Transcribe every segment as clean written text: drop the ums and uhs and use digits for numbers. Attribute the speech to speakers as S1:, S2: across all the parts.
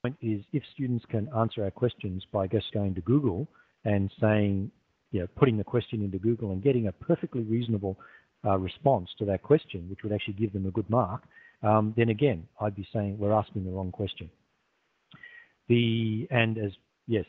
S1: point is if students can answer our questions by just going to Google and saying, putting the question into Google and getting a perfectly reasonable response to that question, which would actually give them a good mark, then again, I'd be saying we're asking the wrong question.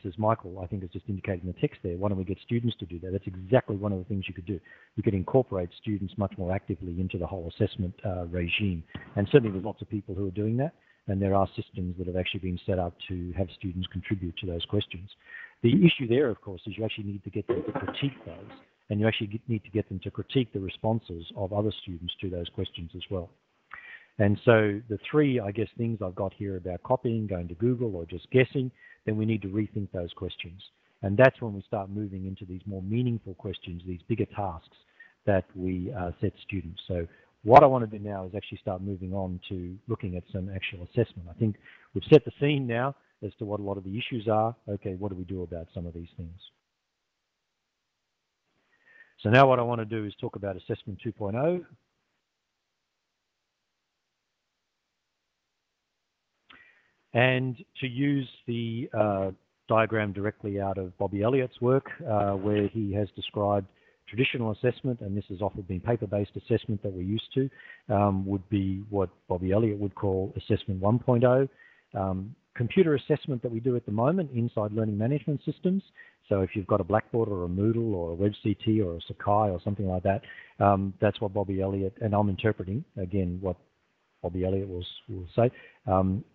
S1: As Michael, I think, has just indicated in the text there, why don't we get students to do that? That's exactly one of the things you could do. You could incorporate students much more actively into the whole assessment regime. And certainly there's lots of people who are doing that, and there are systems that have actually been set up to have students contribute to those questions. The issue there, of course, is you actually need to get them to critique those, and you actually need to get them to critique the responses of other students to those questions as well. And so the three, I guess, things I've got here about copying, going to Google, or just guessing, then we need to rethink those questions. And that's when we start moving into these more meaningful questions, these bigger tasks that we set students. So what I want to do now is actually start moving on to looking at some actual assessment. I think we've set the scene now as to what a lot of the issues are. Okay, what do we do about some of these things? So now what I want to do is talk about Assessment 2.0. And to use the diagram directly out of Bobby Elliott's work, where he has described traditional assessment, and this has often been paper-based assessment that we're used to, would be what Bobby Elliott would call Assessment 1.0. Computer assessment that we do at the moment inside learning management systems. So if you've got a Blackboard or a Moodle or a WebCT or a Sakai or something like that, that's what Bobby Elliott, and I'm interpreting, again, what Bobby Elliott will say,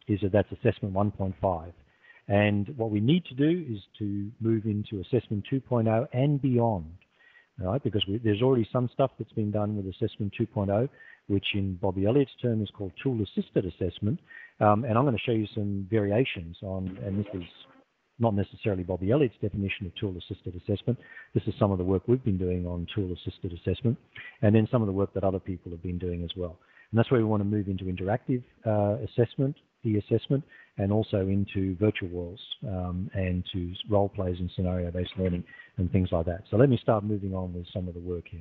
S1: is that that's Assessment 1.5. And what we need to do is to move into Assessment 2.0 and beyond, right? Because there's already some stuff that's been done with Assessment 2.0, which in Bobby Elliott's term is called tool-assisted assessment. And I'm going to show you some variations on, and this is not necessarily Bobby Elliott's definition of tool-assisted assessment. This is some of the work we've been doing on tool-assisted assessment, and then some of the work that other people have been doing as well. And that's where we want to move into interactive assessment, e-assessment, and also into virtual worlds and to role plays and scenario-based learning and things like that. So let me start moving on with some of the work here.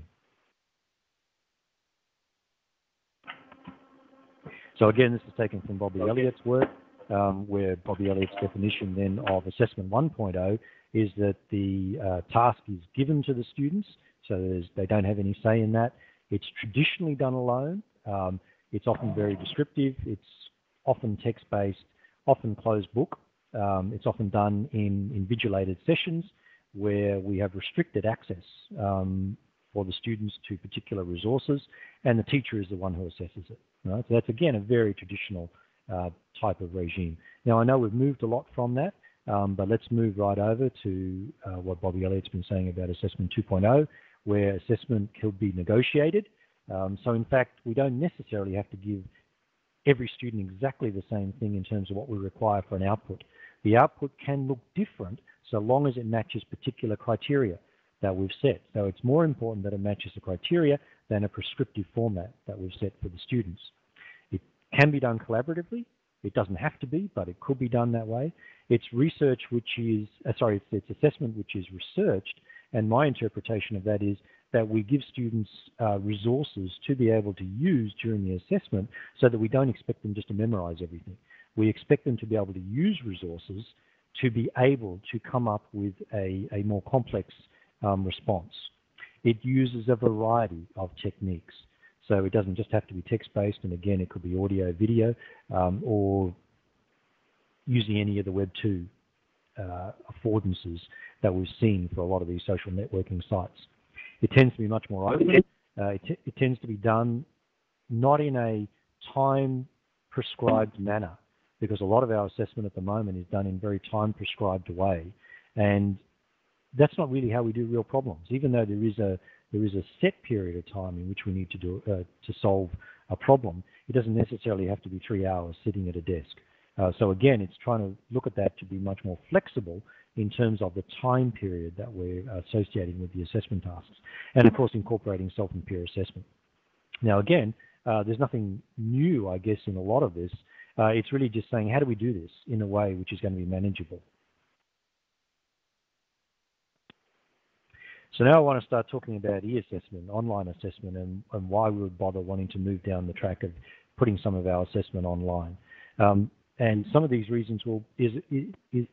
S1: So again, this is taken from Bobby Elliott's work, where Bobby Elliott's definition then of Assessment 1.0 is that the task is given to the students, so they don't have any say in that. It's traditionally done alone. It's often very descriptive. It's often text-based, often closed book. It's often done in invigilated sessions where we have restricted access for the students to particular resources, and the teacher is the one who assesses it. Right? So that's, again, a very traditional type of regime. Now, I know we've moved a lot from that, but let's move right over to what Bobby Elliott's been saying about Assessment 2.0, where assessment could be negotiated. So in fact, we don't necessarily have to give every student exactly the same thing in terms of what we require for an output. The output can look different so long as it matches particular criteria that we've set. So it's more important that it matches the criteria than a prescriptive format that we've set for the students. It can be done collaboratively. It doesn't have to be, but it could be done that way. It's research which is, it's assessment which is researched, and my interpretation of that is that we give students resources to be able to use during the assessment so that we don't expect them just to memorize everything. We expect them to be able to use resources to be able to come up with a more complex response. It uses a variety of techniques. So it doesn't just have to be text-based, and again, it could be audio, video, or using any of the Web 2 affordances that we've seen for a lot of these social networking sites. It tends to be much more open. It tends to be done not in a time-prescribed manner, because a lot of our assessment at the moment is done in a very time-prescribed way, and that's not really how we do real problems. Even though there is a set period of time in which we need to do to solve a problem, it doesn't necessarily have to be 3 hours sitting at a desk. So again, it's trying to look at that to be much more flexible in terms of the time period that we're associating with the assessment tasks, and of course incorporating self and peer assessment. Now again, there's nothing new, I guess, in a lot of this. It's really just saying, how do we do this in a way which is going to be manageable? So now I want to start talking about e-assessment, online assessment, and why we would bother wanting to move down the track of putting some of our assessment online. And some of these reasons is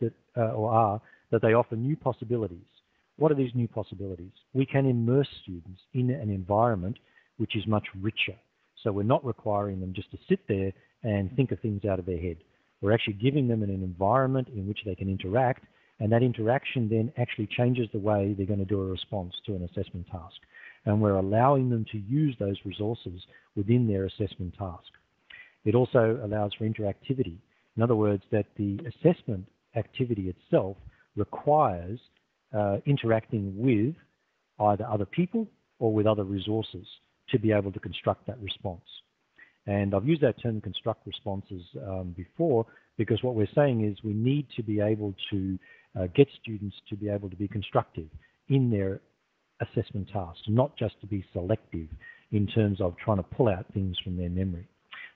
S1: that are that they offer new possibilities. What are these new possibilities? We can immerse students in an environment which is much richer. So we're not requiring them just to sit there and think of things out of their head. We're actually giving them an environment in which they can interact, and that interaction then actually changes the way they're going to do a response to an assessment task. And we're allowing them to use those resources within their assessment task. It also allows for interactivity. In other words, that the assessment activity itself requires interacting with either other people or with other resources to be able to construct that response. And I've used that term construct responses before, because what we're saying is we need to be able to get students to be able to be constructive in their assessment tasks, not just to be selective in terms of trying to pull out things from their memory.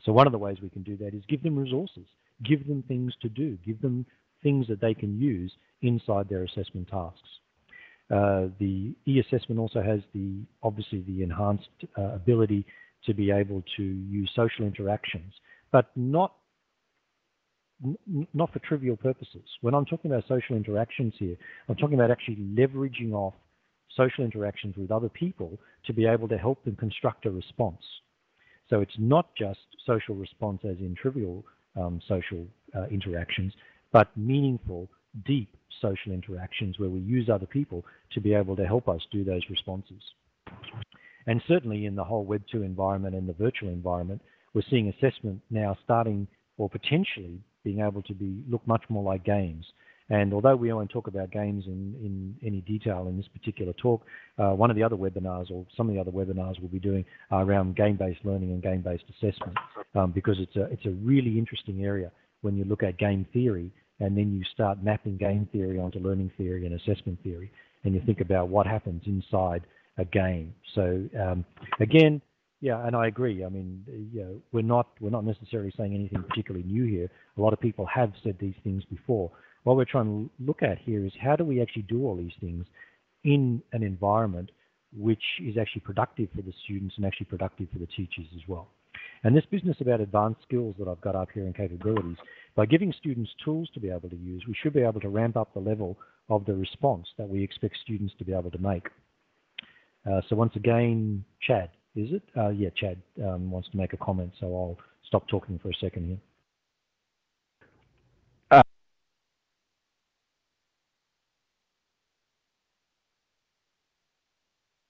S1: So one of the ways we can do that is give them resources, give them things to do, give them things that they can use inside their assessment tasks. The e-assessment also has obviously the enhanced ability to be able to use social interactions, but not for trivial purposes. When I'm talking about social interactions here, I'm talking about actually leveraging off social interactions with other people to be able to help them construct a response. So it's not just social response as in trivial social interactions, but meaningful, deep social interactions where we use other people to be able to help us do those responses. And certainly in the whole Web 2 environment and the virtual environment, we're seeing assessment now starting or potentially being able to look much more like games. And although we won't talk about games in any detail in this particular talk, one of the other webinars or some of the other webinars we'll be doing are around game-based learning and game-based assessment, because it's a really interesting area when you look at game theory and then you start mapping game theory onto learning theory and assessment theory, and you think about what happens inside a game. So again, yeah, and I agree. I mean, we're not necessarily saying anything particularly new here. A lot of people have said these things before. What we're trying to look at here is how do we actually do all these things in an environment which is actually productive for the students and actually productive for the teachers as well. And this business about advanced skills that I've got up here and capabilities, by giving students tools to be able to use, we should be able to ramp up the level of the response that we expect students to be able to make. So once again, Chad, is it? Yeah, Chad wants to make a comment, so I'll stop talking for a second here.